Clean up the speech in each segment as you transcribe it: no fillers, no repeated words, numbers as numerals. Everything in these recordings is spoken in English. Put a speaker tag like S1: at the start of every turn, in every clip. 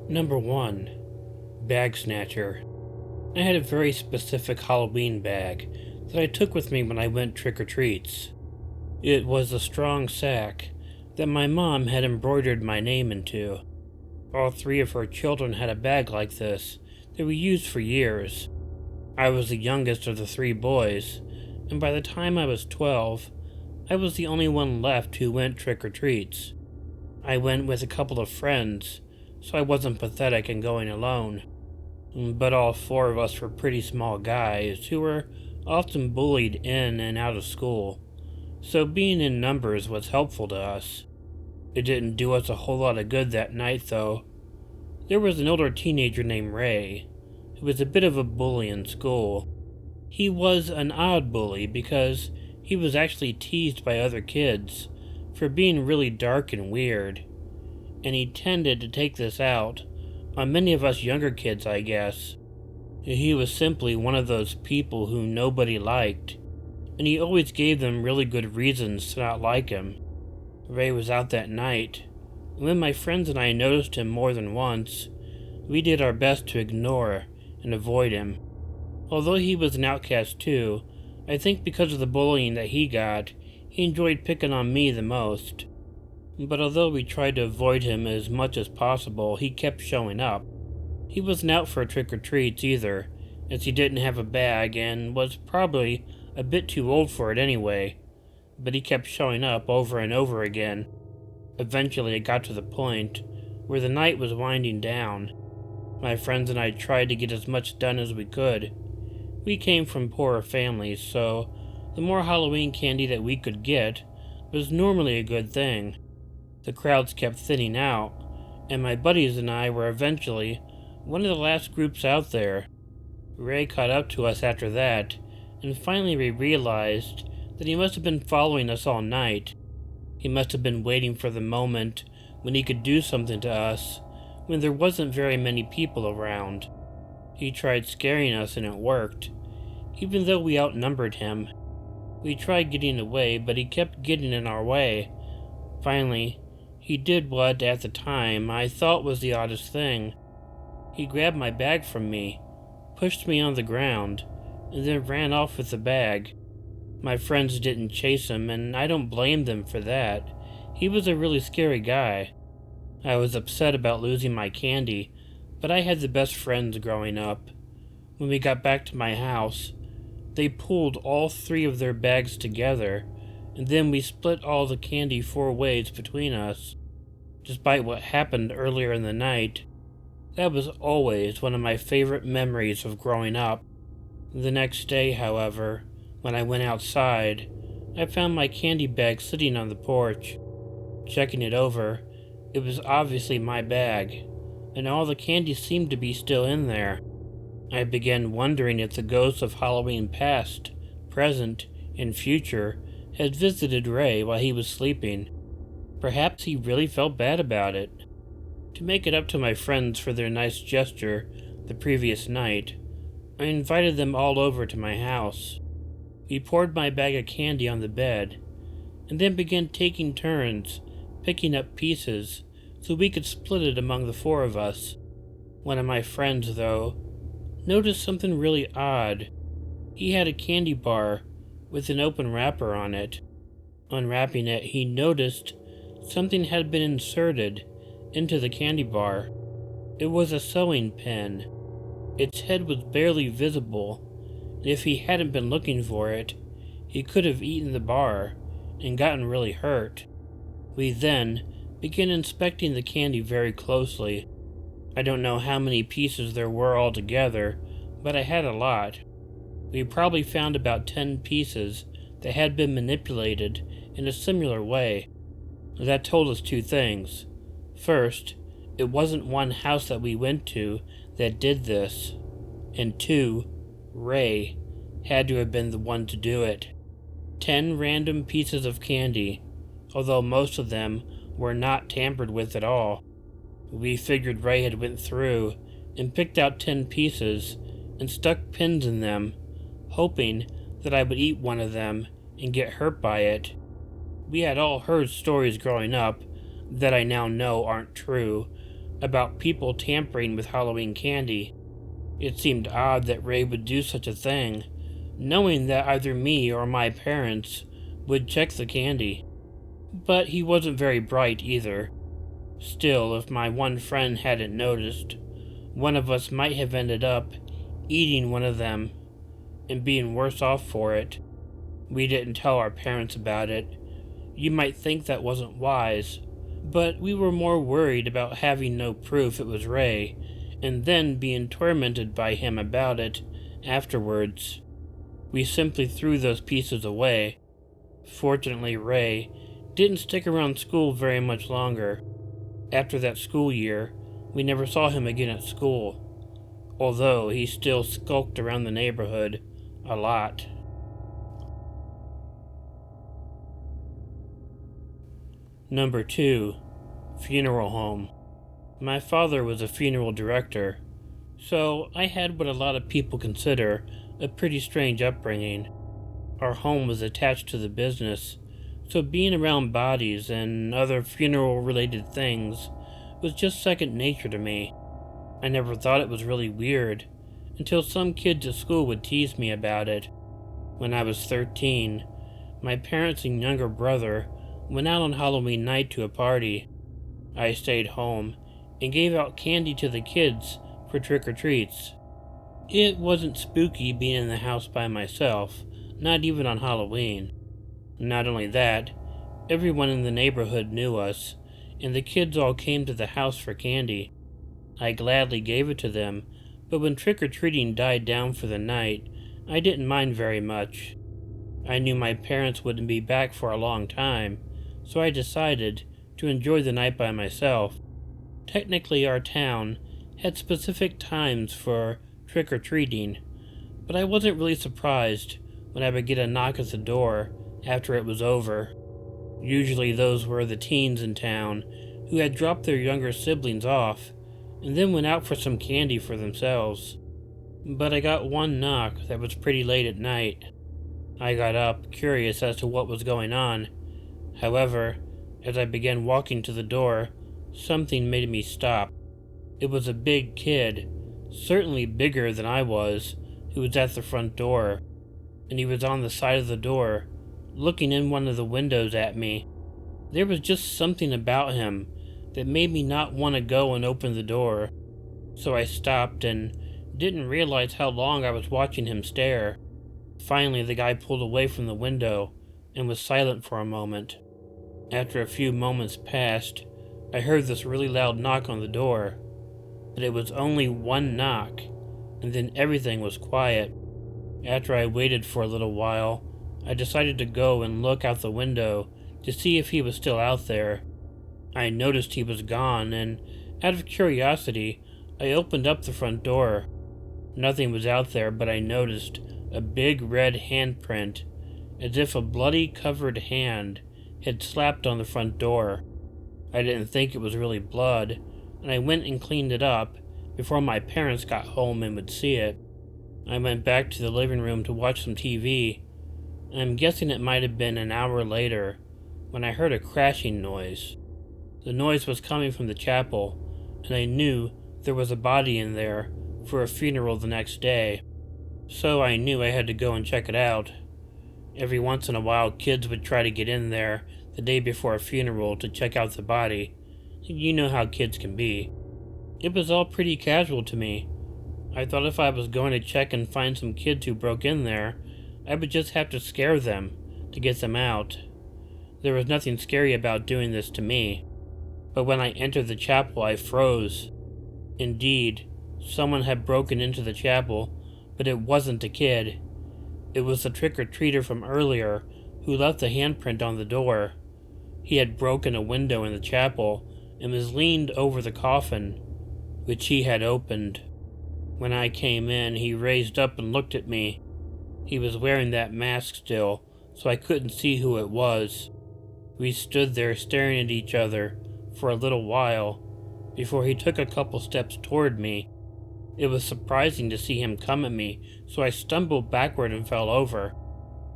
S1: Number 1. Bag Snatcher. I had a very specific Halloween bag that I took with me when I went trick-or-treats. It was a strong sack that my mom had embroidered my name into. All 3 of her children had a bag like this that we used for years. I was the youngest of the 3 boys, and by the time I was 12, I was the only one left who went trick-or-treats. I went with a couple of friends, so I wasn't pathetic in going alone. But all 4 of us were pretty small guys who were often bullied in and out of school, so being in numbers was helpful to us. It didn't do us a whole lot of good that night, though. There was an older teenager named Ray, who was a bit of a bully in school. He was an odd bully because he was actually teased by other kids for being really dark and weird, and he tended to take this out on many of us younger kids, I guess. He was simply one of those people who nobody liked, and he always gave them really good reasons to not like him. Ray was out that night, and when my friends and I noticed him more than once, we did our best to ignore and avoid him. Although he was an outcast too, I think because of the bullying that he got, he enjoyed picking on me the most. But although we tried to avoid him as much as possible, he kept showing up. He wasn't out for trick-or-treats either, as he didn't have a bag and was probably a bit too old for it anyway, but he kept showing up over and over again. Eventually it got to the point where the night was winding down. My friends and I tried to get as much done as we could. We came from poorer families, so the more Halloween candy that we could get was normally a good thing. The crowds kept thinning out, and my buddies and I were eventually one of the last groups out there. Ray caught up to us after that, and finally we realized that he must have been following us all night. He must have been waiting for the moment when he could do something to us, when there wasn't very many people around. He tried scaring us and it worked, even though we outnumbered him. We tried getting away, but he kept getting in our way. Finally, he did what, at the time, I thought was the oddest thing. He grabbed my bag from me, pushed me on the ground, and then ran off with the bag. My friends didn't chase him, and I don't blame them for that. He was a really scary guy. I was upset about losing my candy, but I had the best friends growing up. When we got back to my house, they pulled all 3 of their bags together, and then we split all the candy 4 ways between us. Despite what happened earlier in the night, that was always one of my favorite memories of growing up. The next day, however, when I went outside, I found my candy bag sitting on the porch. Checking it over, it was obviously my bag, and all the candy seemed to be still in there. I began wondering if the ghosts of Halloween past, present, and future had visited Ray while he was sleeping. Perhaps he really felt bad about it. To make it up to my friends for their nice gesture the previous night, I invited them all over to my house. We poured my bag of candy on the bed, and then began taking turns picking up pieces so we could split it among the 4 of us. One of my friends, though, noticed something really odd. He had a candy bar with an open wrapper on it. Unwrapping it, he noticed something had been inserted into the candy bar. It was a sewing pen. Its head was barely visible, and if he hadn't been looking for it, he could have eaten the bar and gotten really hurt. We then began inspecting the candy very closely. I don't know how many pieces there were altogether, but I had a lot. We probably found about 10 pieces that had been manipulated in a similar way. That told us 2 things. First, it wasn't one house that we went to that did this, and 2, Ray had to have been the one to do it. 10 random pieces of candy, although most of them were not tampered with at all. We figured Ray had went through and picked out 10 pieces and stuck pins in them, hoping that I would eat one of them and get hurt by it. We had all heard stories growing up that I now know aren't true, about people tampering with Halloween candy. It seemed odd that Ray would do such a thing, knowing that either me or my parents would check the candy. But he wasn't very bright either. Still, if my one friend hadn't noticed, one of us might have ended up eating one of them and being worse off for it. We didn't tell our parents about it. You might think that wasn't wise, but we were more worried about having no proof it was Ray, and then being tormented by him about it afterwards. We simply threw those pieces away. Fortunately, Ray didn't stick around school very much longer. After that school year, we never saw him again at school, although he still skulked around the neighborhood a lot. Number 2. Funeral home. My father was a funeral director, so I had what a lot of people consider a pretty strange upbringing. Our home was attached to the business, so being around bodies and other funeral-related things was just second nature to me. I never thought it was really weird, until some kids at school would tease me about it. When I was 13, my parents and younger brother went out on Halloween night to a party. I stayed home and gave out candy to the kids for trick-or-treats. It wasn't spooky being in the house by myself, not even on Halloween. Not only that, everyone in the neighborhood knew us, and the kids all came to the house for candy. I gladly gave it to them, but when trick-or-treating died down for the night, I didn't mind very much. I knew my parents wouldn't be back for a long time, so I decided to enjoy the night by myself. Technically, our town had specific times for trick-or-treating, but I wasn't really surprised when I would get a knock at the door after it was over. Usually those were the teens in town who had dropped their younger siblings off and then went out for some candy for themselves. But I got one knock that was pretty late at night. I got up, curious as to what was going on. However, as I began walking to the door, something made me stop. It was a big kid, certainly bigger than I was, who was at the front door, and he was on the side of the door, looking in one of the windows at me. There was just something about him that made me not want to go and open the door, so I stopped and didn't realize how long I was watching him stare. Finally, the guy pulled away from the window and was silent for a moment. After a few moments passed, I heard this really loud knock on the door, but it was only one knock, and then everything was quiet. After I waited for a little while, I decided to go and look out the window to see if he was still out there. I noticed he was gone, and out of curiosity, I opened up the front door. Nothing was out there, but I noticed a big red handprint, as if a bloody covered hand had slapped on the front door. I didn't think it was really blood, and I went and cleaned it up before my parents got home and would see it. I went back to the living room to watch some TV. I'm guessing it might have been an hour later when I heard a crashing noise. The noise was coming from the chapel, and I knew there was a body in there for a funeral the next day, so I knew I had to go and check it out. Every once in a while, kids would try to get in there the day before a funeral to check out the body. You know how kids can be. It was all pretty casual to me. I thought if I was going to check and find some kids who broke in there, I would just have to scare them to get them out. There was nothing scary about doing this to me. But when I entered the chapel, I froze. Indeed, someone had broken into the chapel, but it wasn't a kid. It was the trick-or-treater from earlier who left the handprint on the door. He had broken a window in the chapel and was leaned over the coffin, which he had opened. When I came in, he raised up and looked at me. He was wearing that mask still, so I couldn't see who it was. We stood there staring at each other for a little while before he took a couple steps toward me. It was surprising to see him come at me, so I stumbled backward and fell over.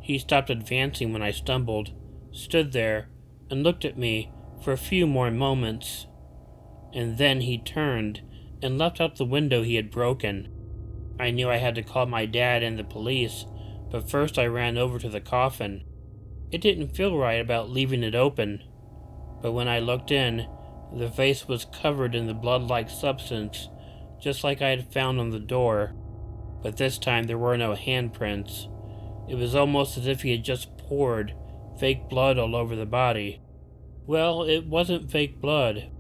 S1: He stopped advancing when I stumbled, stood there, and looked at me for a few more moments. and then he turned and left out the window he had broken. I knew I had to call my dad and the police, but first I ran over to the coffin. It didn't feel right about leaving it open, but when I looked in, the face was covered in the blood-like substance, just like I had found on the door, but this time there were no handprints. It was almost as if he had just poured fake blood all over the body. Well, it wasn't fake blood.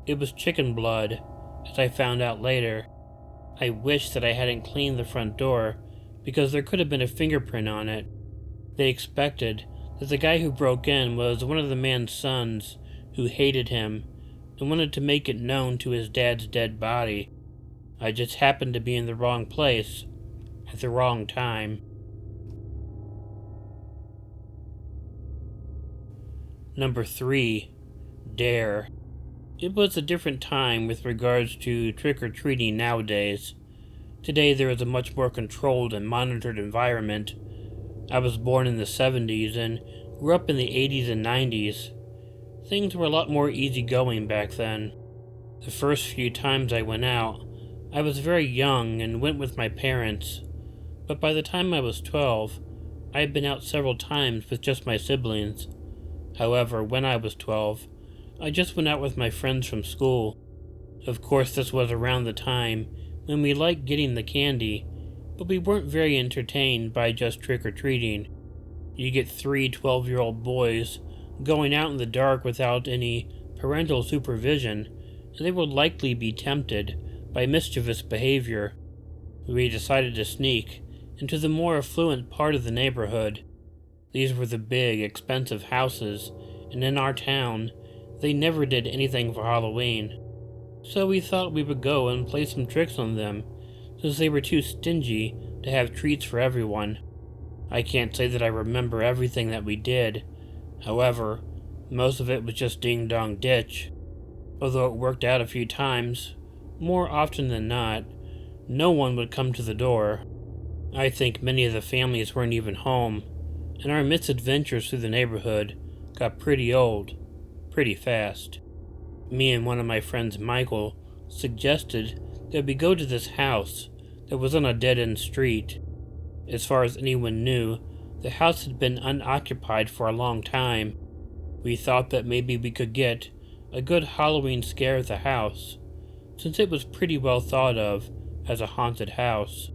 S1: It was chicken blood, as I found out later. I wish that I hadn't cleaned the front door, because there could have been a fingerprint on it. They expected that the guy who broke in was one of the man's sons who hated him and wanted to make it known to his dad's dead body. I just happened to be in the wrong place at the wrong time. Number 3. Dare. It was a different time with regards to trick-or-treating nowadays. Today there is a much more controlled and monitored environment. I was born in the 70s and grew up in the 80s and 90s. Things were a lot more easygoing back then. The first few times I went out, I was very young and went with my parents, but by the time I was 12, I had been out several times with just my siblings. However, when I was 12, I just went out with my friends from school. Of course, this was around the time when we liked getting the candy, but we weren't very entertained by just trick-or-treating. You get 3 12-year-old boys going out in the dark without any parental supervision, and they will likely be tempted by mischievous behavior. We decided to sneak into the more affluent part of the neighborhood. These were the big, expensive houses, and in our town, they never did anything for Halloween. So we thought we would go and play some tricks on them, since they were too stingy to have treats for everyone. I can't say that I remember everything that we did. However, most of it was just ding-dong ditch. Although it worked out a few times, more often than not, no one would come to the door. I think many of the families weren't even home, and our misadventures through the neighborhood got pretty old, pretty fast. Me and one of my friends, Michael, suggested that we go to this house that was on a dead-end street. As far as anyone knew, the house had been unoccupied for a long time. We thought that maybe we could get a good Halloween scare at the house, since it was pretty well thought of as a haunted house.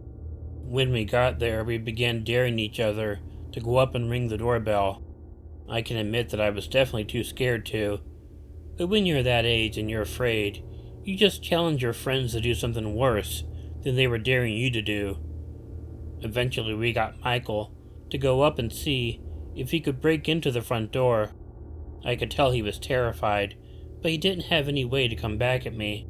S1: When we got there, we began daring each other to go up and ring the doorbell. I can admit that I was definitely too scared to, but when you're that age and you're afraid, you just challenge your friends to do something worse than they were daring you to do. Eventually we got Michael to go up and see if he could break into the front door. I could tell he was terrified, but he didn't have any way to come back at me.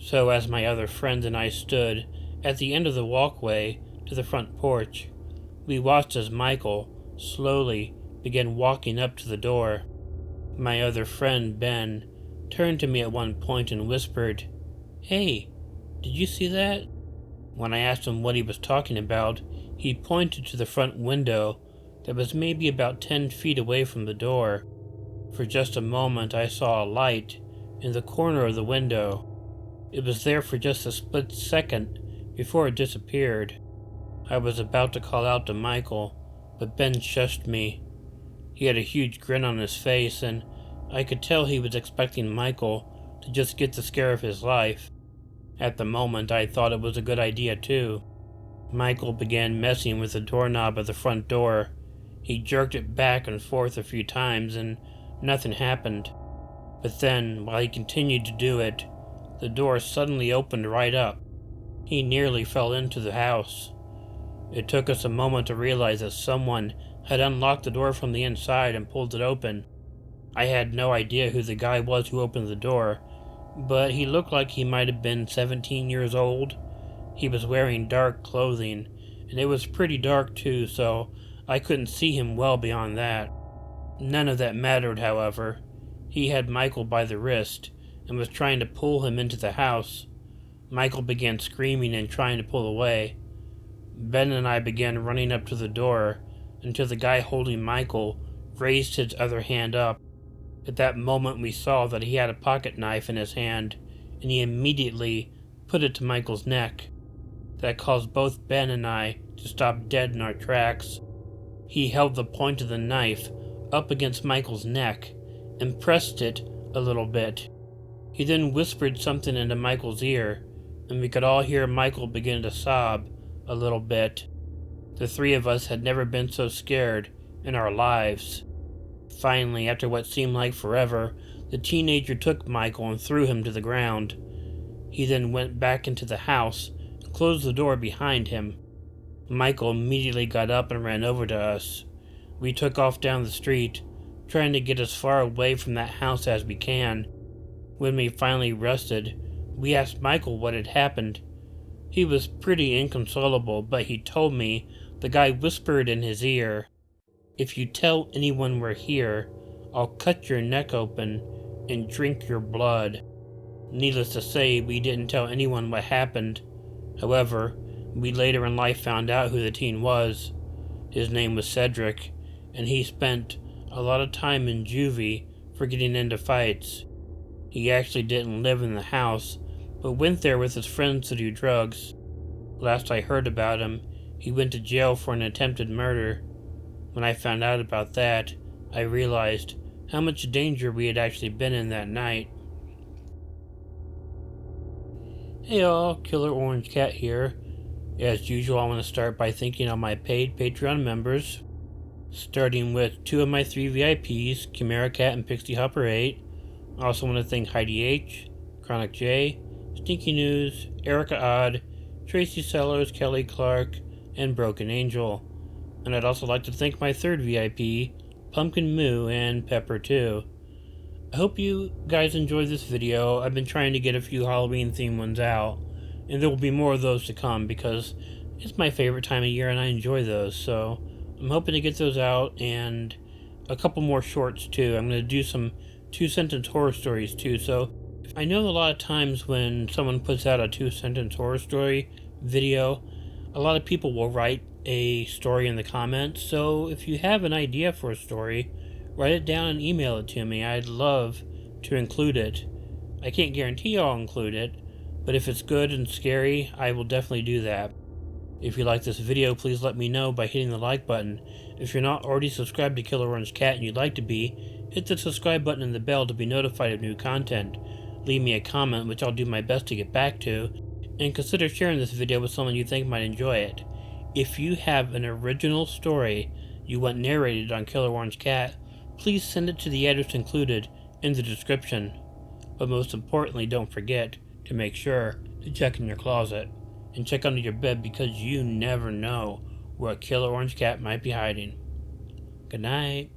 S1: So as my other friends and I stood at the end of the walkway to the front porch, we watched as Michael slowly began walking up to the door. My other friend, Ben, turned to me at one point and whispered, "Hey, did you see that?" When I asked him what he was talking about, he pointed to the front window that was maybe about 10 feet away from the door. For just a moment I saw a light in the corner of the window. It was there for just a split second before it disappeared. I was about to call out to Michael, but Ben shushed me. He had a huge grin on his face, and I could tell he was expecting Michael to just get the scare of his life. At the moment, I thought it was a good idea, too. Michael began messing with the doorknob of the front door. He jerked it back and forth a few times, and nothing happened. But then, while he continued to do it, the door suddenly opened right up. He nearly fell into the house. It took us a moment to realize that someone had unlocked the door from the inside and pulled it open. I had no idea who the guy was who opened the door, but he looked like he might have been 17 years old. He was wearing dark clothing, and it was pretty dark too, so I couldn't see him well beyond that. None of that mattered, however. He had Michael by the wrist and was trying to pull him into the house. Michael began screaming and trying to pull away. Ben and I began running up to the door until the guy holding Michael raised his other hand up. At that moment we saw that he had a pocket knife in his hand, and he immediately put it to Michael's neck. That caused both Ben and I to stop dead in our tracks. He held the point of the knife up against Michael's neck and pressed it a little bit. He then whispered something into Michael's ear, and we could all hear Michael begin to sob a little bit. The three of us had never been so scared in our lives. Finally, after what seemed like forever, the teenager took Michael and threw him to the ground. He then went back into the house and closed the door behind him. Michael immediately got up and ran over to us. We took off down the street, trying to get as far away from that house as we can. When we finally rested, we asked Michael what had happened. He was pretty inconsolable, but he told me the guy whispered in his ear, "If you tell anyone we're here, I'll cut your neck open and drink your blood." Needless to say, we didn't tell anyone what happened. However, we later in life found out who the teen was. His name was Cedric, and he spent a lot of time in juvie for getting into fights. He actually didn't live in the house, but went there with his friends to do drugs. Last I heard about him, he went to jail for an attempted murder. When I found out about that, I realized how much danger we had actually been in that night. Hey all, Killer Orange Cat here. As usual, I want to start by thanking all my paid Patreon members, starting with 2 of my 3 VIPs, Chiamerah Cat and Pixie Hopper 8. I also want to thank Heidi H, Chronic J, Stinky News, EricaOdd, Tracy Sellars, Kelli Clark, and Broken Angel. And I'd also like to thank my 3rd VIP, Pumpkin Moo and Pepper 2. I hope you guys enjoyed this video. I've been trying to get a few Halloween themed ones out, and there will be more of those to come because it's my favorite time of year and I enjoy those. So I'm hoping to get those out, and a couple more shorts too. I'm going to do some 2-sentence horror stories too. So I know a lot of times when someone puts out a 2-sentence horror story video, a lot of people will write a story in the comments. So if you have an idea for a story, write it down and email it to me. I'd love to include it. I can't guarantee I'll include it, but if it's good and scary, I will definitely do that. If you like this video, please let me know by hitting the like button. If you're not already subscribed to Killer Orange Cat and you'd like to be, hit the subscribe button and the bell to be notified of new content. Leave me a comment, which I'll do my best to get back to, and consider sharing this video with someone you think might enjoy it. If you have an original story you want narrated on Killer Orange Cat, please send it to the address included in the description. But most importantly, don't forget to make sure to check in your closet and check under your bed, because you never know where a Killer Orange Cat might be hiding. Good night.